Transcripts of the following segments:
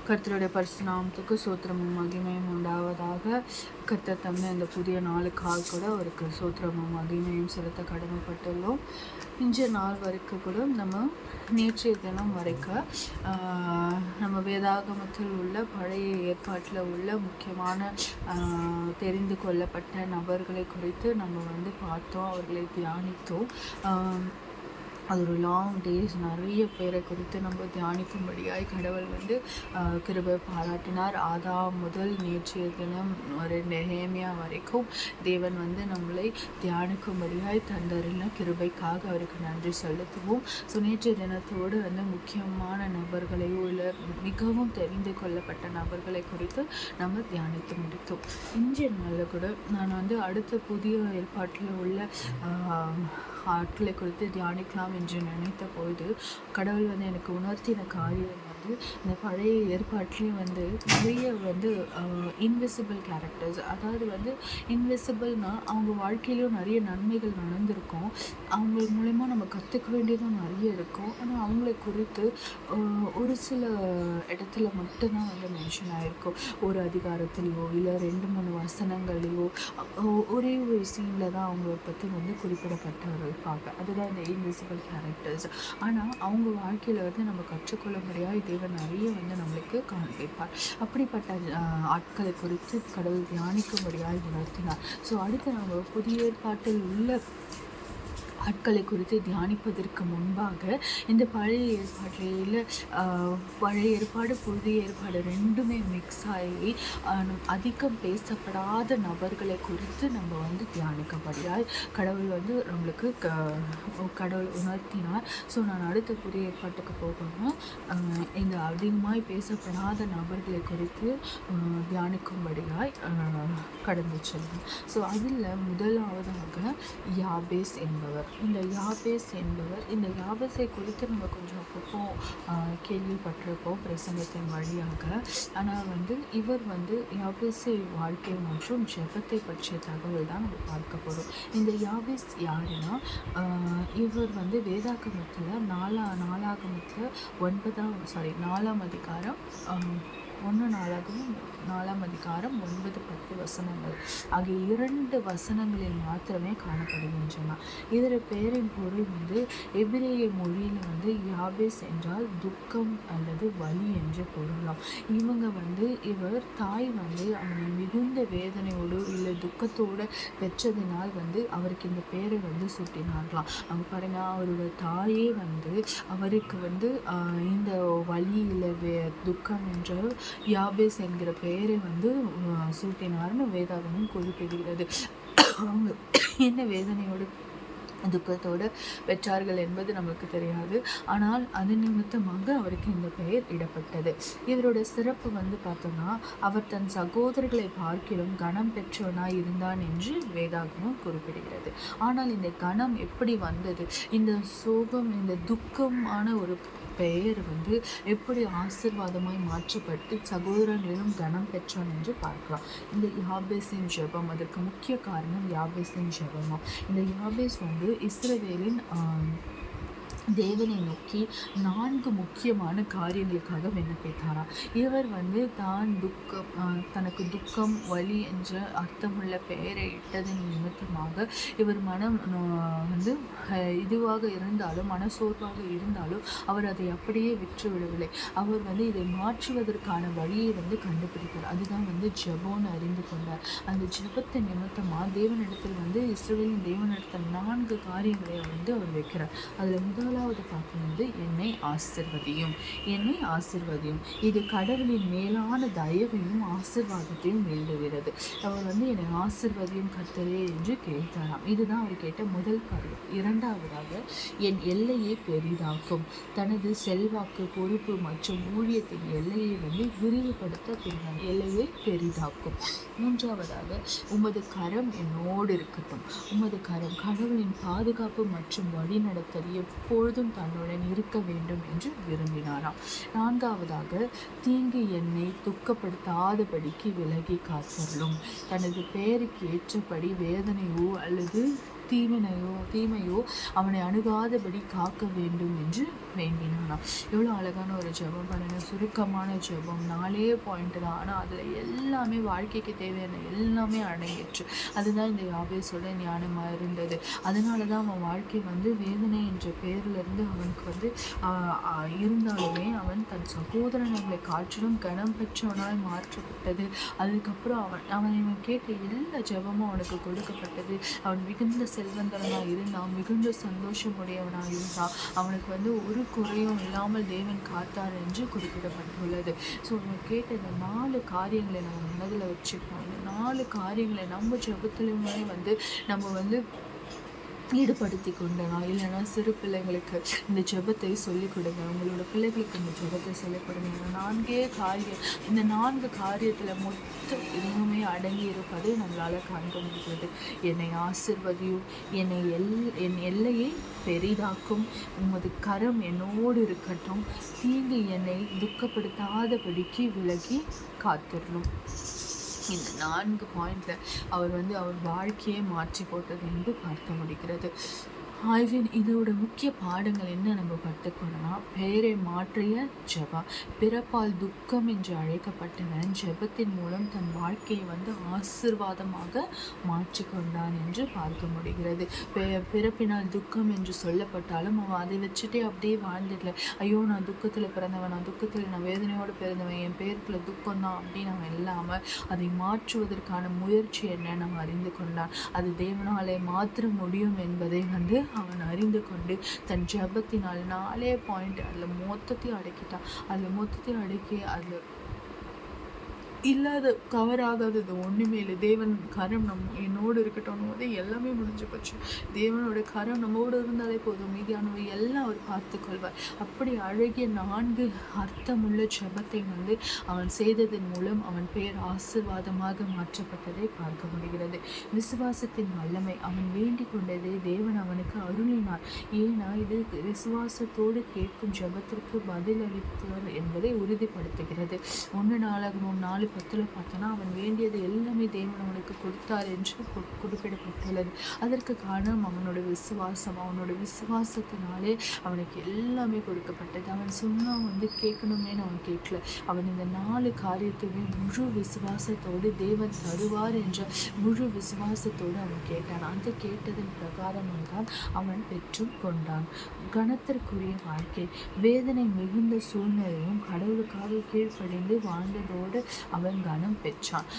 கர்த்தருடைய பரிசுநாமத்துக்கு சோத்திரமும் மகிமையும் உண்டாவதாக. கர்த்தர் தந்த இந்த புதிய நாளுக்காக கூட அவருக்கு சோத்திரமும் மகிமையும் செலுத்த கடமைப்பட்டுள்ளோம். இன்றைய நாள் வரைக்கும் கூட நம்ம நேற்றைய தினம் வரைக்கும் நம்ம வேதாகமத்தில் உள்ள பழைய ஏற்பாட்டில் உள்ள முக்கியமான தெரிந்து கொள்ளப்பட்ட நபர்களை குறித்து நம்ம பார்த்தோம், அவர்களை தியானித்தோம். அது ஒரு லாங் டேஸ், நிறைய பேரை குறித்து நம்ம தியானிக்கும்படியாய் கடவுள் கிருபை பாராட்டினார். ஆதாம் முதல் நேற்றைய தினம் நெகேமியா வரைக்கும் தேவன் நம்மளை தியானிக்கும்படியாய் தந்தரில் கிருபைக்காக அவருக்கு நன்றி செலுத்துவோம். ஸோ நேற்றைய தினத்தோடு முக்கியமான நபர்களையோ இல்லை மிகவும் தெரிந்து கொள்ளப்பட்ட நபர்களை குறித்து நம்ம தியானித்து முடித்தோம். இன்றைய நாளில் கூட நான் அடுத்த புதிய ஏற்பாட்டில் உள்ள ஆட்களை குறித்து தியானிக்கலாம் என்று நினைத்த பொழுது கடவுள் எனக்கு உணர்த்தின காரியம் இந்த பழைய ஏற்பாட்டிலையும் நிறைய இன்விசிபிள் கேரக்டர்ஸ், அதாவது இன்விசிபிள்னா அவங்க வாழ்க்கையிலும் நிறைய நன்மைகள் நடந்திருக்கும், அவங்க மூலமா நம்ம கற்றுக்க வேண்டியதும் நிறைய இருக்கும். ஆனால் அவங்களை குறித்து ஒரு சில இடத்துல மட்டும்தான் மென்ஷன் ஆகிருக்கும். ஒரு அதிகாரத்துலேயோ இல்லை 2-3 வசனங்கள்லையோ ஒரே ஒரு சீனில் தான் அவங்கள பற்றி குறிப்பிடப்பட்டு இருப்பாங்க. அதுதான் இந்த இன்விசிபிள் கேரக்டர்ஸ். ஆனால் அவங்க வாழ்க்கையில் நம்ம கற்றுக்கொள்ள முடியாது, தேவன் நிறைய நம்மளுக்கு காண்பிப்பார். அப்படிப்பட்ட ஆட்களை குறித்து கடவுள் தியானிக்கும்படியாக உணர்த்தினார். ஸோ அடுத்து நம்ம புதிய ஏற்பாட்டில் உள்ள ஆட்களை குறித்து தியானிப்பதற்கு முன்பாக இந்த பழைய ஏற்பாட்டில் பழைய ஏற்பாடு புதிய ஏற்பாடு ரெண்டுமே மிக்ஸ் ஆகி அதிகம் பேசப்படாத நபர்களை குறித்து நம்ம தியானிக்கப்படியாய் கடவுள் நம்மளுக்கு கடவுள் உணர்த்தினார். ஸோ நான் அடுத்த புதிய ஏற்பாட்டுக்கு போகணும், இந்த அதிகமாய் பேசப்படாத நபர்களை குறித்து தியானிக்கும்படியாய் கடந்து செல்லும். ஸோ அதில் முதலாவதாக யாபேஸ் என்பவர். இந்த யாபேஸை குறித்து நம்ம கொஞ்சம் அப்பப்போ கேள்விப்பட்டிருப்போம் பிரசங்கத்தின் வழியாக. ஆனால் இவர் யாபேஸை வாழ்க்கை மற்றும் ஜெபத்தை பற்றிய தகவல் தான் நம்ம பார்க்க போகிறோம். இந்த யாபேஸ் யாருன்னா, இவர் வேதாகமத்தில் 4ஆம் அதிகாரம் 4ஆம் அதிகாரம் 9-10 வசனங்கள் ஆகிய 2 வசனங்களில் மாத்திரமே காணப்படுகின்றன. இதில் பேரின் பொருள் எபிரேய மொழியில் யாபேஸ் என்றால் துக்கம் அல்லது வலி என்று பொருளாம். இவர் தாய் அவனை மிகுந்த வேதனையோடு இல்லை துக்கத்தோடு பெற்றதினால் அவருக்கு இந்த பேரை சூட்டினார்களாம். அவங்க பாருங்க, அவரோட தாயே அவருக்கு இந்த வலி இல்லை துக்கம் என்ற யாபேஸ் என்கிற பெயரை சூட்டினார்னு வேதாகமம் குறிப்பிடுகிறது. அவங்க என்ன வேதனையோடு துக்கத்தோடு பெற்றார்கள் என்பது நமக்கு தெரியாது. ஆனால் அது நிமித்தமாக அவருக்கு இந்த பெயர் இடப்பட்டது. இவரோட சிறப்பு பார்த்தோம்னா, அவர் தன் சகோதரர்களை பார்க்கிலும் கனம் பெற்றவனாய் இருந்தான் என்று வேதாகமம் குறிப்பிடுகிறது. ஆனால் இந்த கனம் எப்படி வந்தது? இந்த சோகம், இந்த துக்கமான ஒரு பெயர் எப்படி ஆசீர்வாதமாய் மாற்றப்பட்டு சகோதரங்களிலும் கனம் பெற்றான் என்று பார்க்கலாம். இந்த யாபேஸின் ஜெபம், அதற்கு முக்கிய காரணம் யாபேஸின் ஜெபமா. இந்த யாபேஸ் இஸ்ரவேலின் தேவனை நோக்கி 4 முக்கியமான காரியங்களுக்காக விண்ணப்பித்தாராம். இவர் தான் தனக்கு துக்கம் வலி என்ற அர்த்தமுள்ள பெயரை இட்டதன் நிமித்தமாக இவர் மனம் இதுவாக இருந்தாலும் மனசோர்வாக இருந்தாலும் அவர் அதை அப்படியே விற்றுவிடவில்லை. அவர் இதை மாற்றுவதற்கான வழியை கண்டுபிடித்தார். அதுதான் ஜெபம்னு அறிந்து கொண்டார். அந்த ஜெபத்தின் நிமித்தமாக தேவனிடத்தில் இஸ்ரவேலின் தேவனிடத்தில் 4 காரியங்களை அவர் வைக்கிறார். அதில் முதலாவது பார்க்கும்போது என்னை ஆசிர்வதியும். இது கடவுளின் மேலான தயவையும் ஆசிர்வாதத்தையும் வேண்டுகிறது. அவர் என்னை ஆசிர்வதியும் கர்த்தரே என்று கேட்டாராம். இதுதான் அவர் கேட்ட முதல் காரியம். இரண்டாவதாக என் எல்லையை பெரிதாக்கும். தனது செல்வாக்கு, பொறுப்பு மற்றும் ஊழியத்தின் எல்லையை விரிவுபடுத்த பின்னர் எல்லையை பெரிதாக்கும். மூன்றாவதாக உமது கரம் என்னோடு இருக்கட்டும். உமது கரம் கடவுளின் பாதுகாப்பு மற்றும் வழிநடத்தல் எப்பொழுதும் தன்னுடன் இருக்க வேண்டும் என்று விரும்பினாராம். நான்காவதாக தீங்கு என்னை துக்கப்படுத்தாதபடிக்கு விலகி காத்தருளும். தனது பெயருக்கு ஏற்றபடி வேதனையோ அல்லது தீமையோ அவனை அணுகாதபடி காக்க வேண்டும் என்று வேண்டினானா. எவ்வளோ அழகான ஒரு ஜெபம் பாருங்க. சுருக்கமான ஜெபம், 4 பாயிண்ட் தான். ஆனால் அதில் எல்லாமே வாழ்க்கைக்கு தேவையான எல்லாமே அடங்கிடுச்சு. அதுதான் இந்த யாபேஸோட ஞானமாக இருந்தது. அதனால தான் அவன் வாழ்க்கை வந்து வேதனை என்ற பெயர்லேருந்து அவனுக்கு வந்து இருந்தாலுமே அவன் தன் சகோதரனை காற்றிலும் கனம் பெற்றவனாய் மாற்றப்பட்டது. அதுக்கப்புறம் அவன் கேட்ட எல்லா ஜெபமும் அவனுக்கு கொடுக்கப்பட்டது. அவன் மிகுந்த செல்வந்தனாக இருந்தான், மிகுந்த சந்தோஷமுடையவனாக இருந்தான். அவனுக்கு வந்து ஒரு குறையும் இல்லாமல் தேவன் காத்தார் என்று குறிப்பிடப்பட்டுள்ளது. ஸோ நம்ம கேட்ட இந்த 4 காரியங்களை நம்ம மனதில் வச்சுக்கணும். இந்த 4 காரியங்களை நம்ம ஜெபத்திலுமே வந்து நம்ம வந்து ஈடுபடுத்தி கொண்டனா. இல்லைன்னா சிறு பிள்ளைங்களுக்கு இந்த ஜெபத்தை சொல்லிக் கொடுங்க. உங்களோட பிள்ளைகளுக்கு இந்த ஜெபத்தை சொல்லிக் கொடுங்க. இந்த 4 காரியத்தில் மொத்த எதுவுமே அடங்கி இருப்பதை நம்மளால் காண்க முடிகிறது. என்னை ஆசிர்வதியும், என் எல்லையை பெரிதாக்கும், உமது கரம் என்னோடு இருக்கட்டும், தீங்கு என்னை துக்கப்படுத்தாதபடிக்கு விலகி காத்திடணும். இந்த 4 பாயிண்டில் அவர் வந்து அவர் வாழ்க்கையை மாற்றி போட்டது என்று பார்க்க முடிகிறது. இதோட முக்கிய பாடங்கள் என்ன நம்ம கற்றுக்கணும்னா, பெயரை மாற்றிய ஜெபா, பிறப்பால் துக்கம் என்று அழைக்கப்பட்டவன் ஜெபத்தின் மூலம் தன் வாழ்க்கையை வந்து ஆசீர்வாதமாக மாற்றிக்கொண்டான் என்று பார்க்க முடிகிறது. பிறப்பினால் துக்கம் என்று சொல்லப்பட்டாலும் அவன் அதை வச்சுட்டே அப்படியே வாழ்ந்துடல. ஐயோ நான் துக்கத்தில் பிறந்தவன், நான் வேதனையோடு பிறந்தவன், என் பேருக்குள்ள துக்கம் தான் அப்படின்னு அவன் இல்லாமல் அதை மாற்றுவதற்கான முயற்சி என்ன நம்ம அறிந்து கொண்டான். அது தேவனாலே மாற்ற முடியும் என்பதை வந்து அவன் அறிந்து கொண்டு தன் ஜெபத்தினால் 4 பாயிண்ட் அதில் மொத்தத்தையும் அடக்கிட்டான். அதில் இல்லாத கவர் ஆகாதது ஒன்றுமே இல்லை. தேவன் கரம் என்னோடு இருக்கட்டும் போது எல்லாமே முடிஞ்சு போச்சு. தேவனோட கரம் நம்மோடு இருந்தாலே போதும், மீதியானவை எல்லாம் அவர் பார்த்து கொள்வார். அப்படி அழகிய 4 அர்த்தமுள்ள ஜெபத்தை வந்து அவன் செய்ததன் மூலம் அவன் பெயர் ஆசீர்வாதமாக மாற்றப்பட்டதை பார்க்க முடிகிறது. விசுவாசத்தின் வல்லமை, அவன் வேண்டிக் கொண்டதை தேவன் அவனுக்கு அருளினார். ஏன்னா இது விசுவாசத்தோடு கேட்கும் ஜெபத்திற்கு பதில் அளித்தார் என்பதை உறுதிப்படுத்துகிறது. 1 நாளாகமம் 4:10 பார்த்தோன்னா அவன் வேண்டியது எல்லாமே தேவன் அவனுக்கு கொடுத்தார் என்று குறிப்பிடப்பட்டுள்ளது. அதற்கு காரணம் அவனோட விசுவாசம். அவனோட விசுவாசத்தினாலே அவனுக்கு எல்லாமே கொடுக்கப்பட்டது. அவன் சொன்னால் வந்து கேட்கணுமேனு அவன் கேட்கல. அவன் இந்த 4 காரியத்தையுமே முழு விசுவாசத்தோடு தேவன் தருவார் என்ற முழு விசுவாசத்தோடு அவன் கேட்டான். அந்த கேட்டதன் பிரகாரம் தான் அவன் பெற்று கொண்டான். கனத்திற்குரிய வாழ்க்கை, வேதனை மிகுந்த சூழ்நிலையும் கடவுளுக்காக கீழ்ப்படிந்து வாழ்ந்ததோடு அவன் கனம் பெற்றான்.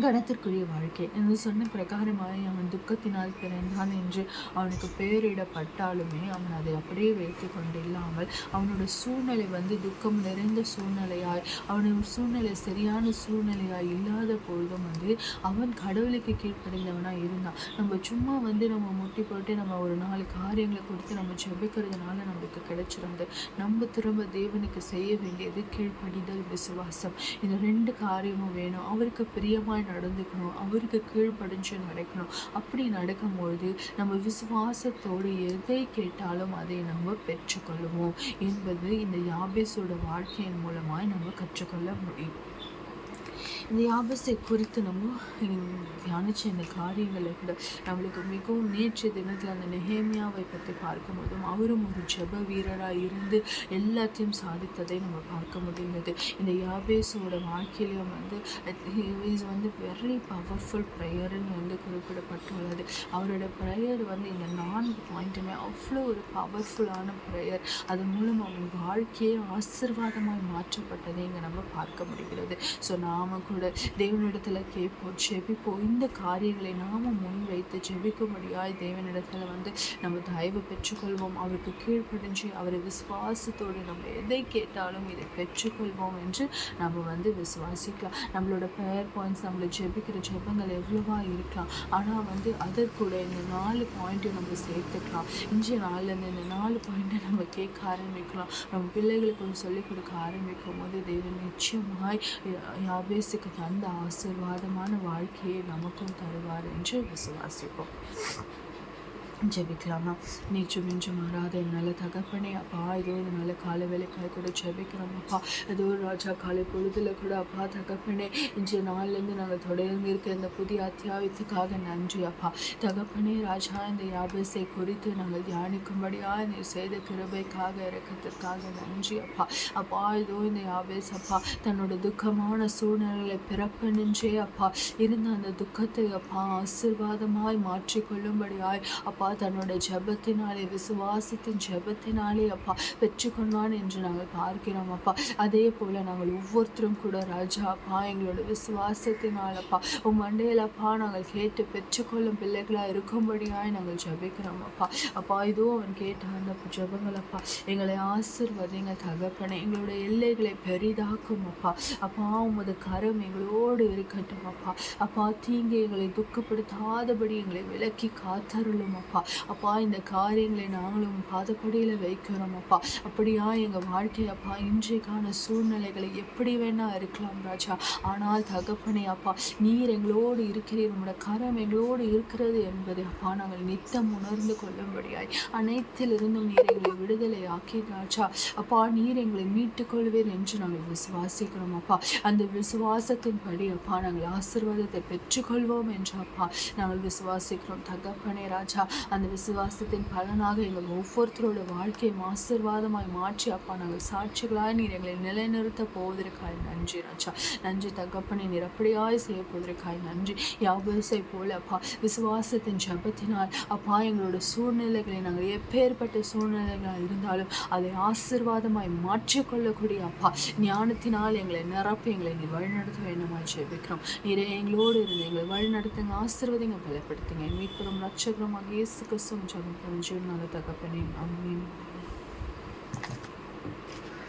கனத்திற்குரிய வாழ்க்கை என்று சொன்ன பிரகாரமாக அவன் துக்கத்தினால் பிறந்தான் என்று அவனுக்கு பெயரிடப்பட்டாலுமே அவன் அதை அப்படியே வைத்து கொண்டு இல்லாமல் அவனோட சூழ்நிலை வந்து துக்கம் நிறைந்த சூழ்நிலையாய், அவனோட சூழ்நிலை சரியான சூழ்நிலையாய் இல்லாத பொழுதும் வந்து அவன் கடவுளுக்கு கீழ்ப்படைந்தவனாக இருந்தான். நம்ம சும்மா வந்து நம்ம முட்டி போட்டு நம்ம ஒரு 4 காரியங்களை கொடுத்து நம்ம ஜெபிக்கிறதுனால நமக்கு கிடைச்சிடாது. நம்ம திரும்ப தேவனுக்கு செய்ய வேண்டியது கீழ்ப்படிதல், விசுவாசம். இந்த 2 காரியமும் வேணும். அவருக்கு பிரியமாய் நடந்துக்கணும், அவருக்கு கீழ்ப்படிஞ்சு நடக்கணும். அப்படி நடக்கும்பொழுது நம்ம விசுவாசத்தோடு எதை கேட்டாலும் அதை நம்ம பெற்றுக்கொள்வோம் என்பது இந்த யாபேஸோட வாழ்க்கையின் மூலமாய் நம்ம கற்றுக்கொள்ள முடியும். இந்த யாபேஸை குறித்து நம்ம தியானிச்ச இந்த காரியங்களை கூட நம்மளுக்கு மிகவும் நேற்றைய தினத்தில் அந்த நெகேமியாவை பற்றி பார்க்கும்போதும் அவரும் ஒரு ஜெப வீரராக இருந்து எல்லாத்தையும் சாதித்ததை நம்ம பார்க்க முடிந்தது. இந்த யாபேஸோட வாழ்க்கையிலையும் வந்து இஸ் வந்து வெரி பவர்ஃபுல் ப்ரேயர்னு வந்து குறிப்பிடப்பட்டுள்ளது. அவரோட ப்ரேயர் வந்து இந்த 4 பாயிண்ட்டுமே அவ்வளோ ஒரு பவர்ஃபுல்லான ப்ரேயர். அதன் மூலம் அவங்க வாழ்க்கையே ஆசீர்வாதமாய் மாற்றப்பட்டதை இங்கே நம்ம பார்க்க முடிகிறது. ஸோ நாம் கூட தேவனிடத்தில் கேட்போம், ஜெபிப்போம். இந்த காரியங்களை நாம் முன்வைத்து ஜெபிக்கும்படியாய் தேவனிடத்தில் வந்து நம்ம தயவு பெற்றுக்கொள்வோம். அவருக்கு கீழ்ப்படிஞ்சு அவரை விசுவாசத்தோடு நம்ம எதை கேட்டாலும் இதை பெற்றுக்கொள்வோம் என்று நம்ம வந்து விசுவாசிக்கலாம். நம்மளோட ப்ரேயர் பாயிண்ட்ஸ், நம்மளை ஜெபிக்கிற ஜெபங்கள் எவ்வளவா இருக்கலாம். ஆனால் வந்து அதற்கூட இந்த 4 பாயிண்ட்டையும் நம்ம சேர்த்துக்கலாம். இன்றைய நாள்லேருந்து இந்த 4 பாயிண்ட்டை நம்ம கேட்க ஆரம்பிக்கலாம். நம்ம பிள்ளைகளுக்கு சொல்லிக் கொடுக்க ஆரம்பிக்கும் போது தேவன் நிச்சயமாய் யாபேஸுக்கு தந்த ஆசீர்வாதமான வாழ்க்கையை நமக்கும் தருவார் என்று விசுவாசிப்போம். ஜெபிக்கலாமா? நீச்சும் இன்றும் மாறாத என்னால் தகப்பனே அப்பா, ஏதோ இதனால காலை வேலைக்காய் கூட ஜெபிக்கிறோம் அப்பா. ஏதோ ராஜா காலை பொழுதுல கூட அப்பா தகப்பனே, இன்றைய நாள்லேருந்து நாங்கள் தொடர்ந்து இருக்க இந்த புதிய அத்தியாயத்துக்காக நன்றி அப்பா. தகப்பனே ராஜா, இந்த யாபேசை குறித்து நாங்கள் தியானிக்கும்படியாக நீ செய்த கிருபைக்காக இறக்கத்திற்காக நன்றி அப்பா. அப்பா, ஏதோ இந்த யாபேஸ் அப்பா தன்னோட துக்கமான சூழ்நிலைகளை பிறப்பு நின்றே அப்பா இருந்த அந்த துக்கத்தை அப்பா ஆசீர்வாதமாய் மாற்றிக்கொள்ளும்படியாய் அப்பா தன்னோட ஜெபத்தினாலே, விசுவாசத்தின் ஜெபத்தினாலே அப்பா பெற்றுக்கொண்டான் என்று நாங்கள் பார்க்கிறோம் அப்பா. அதே போல நாங்கள் ஒவ்வொருத்தரும் கூட ராஜா அப்பா எங்களோட விசுவாசத்தினால் அப்பா மண்டையில் அப்பா நாங்கள் கேட்டு பெற்றுக்கொள்ளும் பிள்ளைகளாக இருக்கும்படியாய் நாங்கள் ஜெபிக்கிறோம் அப்பா. அப்பா, இதோ அவன் கேட்ட அந்த ஜெபங்கள் அப்பா எங்களை ஆசீர்வதிங்க தகப்பனே. எங்களோட எல்லைகளை பெரிதாக்கும் அப்பா. அப்பா, உமது கரம் எங்களோடு இருக்கட்டும் அப்பா. அப்பா, தீங்கு எங்களை துக்கப்படுத்தாதபடி எங்களை விலக்கி காத்தருளும் அப்பா. அப்பா, இந்த காரியங்களை நாங்களும் பாதப்படியில் வைக்கிறோம் அப்பா. அப்படியா எங்கள் வாழ்க்கை அப்பா இன்றைக்கான சூழ்நிலைகளை எப்படி வேணா இருக்கலாம் ராஜா, ஆனால் தகப்பனே அப்பா நீர் எங்களோடு இருக்கிறீர், உங்களோட கரம் எங்களோடு இருக்கிறது என்பதை அப்பா நாங்கள் நித்தம் உணர்ந்து கொள்ளும்படியாய் அனைத்திலிருந்தும் நீர் எங்களை விடுதலை ஆக்கி ராஜா அப்பா நீர் எங்களை மீட்டுக் கொள்வீர் என்று நாங்கள் விசுவாசிக்கிறோம் அப்பா. அந்த விசுவாசத்தின்படி அப்பா நாங்கள் ஆசீர்வாதத்தை பெற்றுக்கொள்வோம் என்று அப்பா நாங்கள் விசுவாசிக்கிறோம் தகப்பனே ராஜா. அந்த விசுவாசத்தின் பலனாக எங்கள் ஒவ்வொருத்தரோட வாழ்க்கையை ஆசீர்வாதமாய் மாற்றி அப்பா நாங்கள் சாட்சிகளாய் நீர் எங்களை நிலைநிறுத்த போவதற்காய் நன்றி ராஜா. நன்றி தகப்பனை, நீர் அப்படியாய் செய்ய போவதற்காய் நன்றி. யாபேசை போல அப்பா விசுவாசத்தின் ஜெபத்தினால் அப்பா எங்களோட சூழ்நிலைகளை நாங்கள் எப்பேற்பட்ட சூழ்நிலைகளாக இருந்தாலும் அதை ஆசீர்வாதமாய் மாற்றிக்கொள்ளக்கூடிய அப்பா ஞானத்தினால் எங்களை நிரப்பி எங்களை நீ வழிநடத்த வேண்டுமாய் ஜெபிக்கிறோம். நீரே எங்களோடு இருந்து எங்களை வழிநடத்துங்க, ஆசீர்வதிங்க, பலப்படுத்துங்க. மீட்பெறும் ரட்சகருமாக இயேசு கிறிஸ்துவின் ஜெபம் ஜீவனான தகப்பனே, ஆமென்.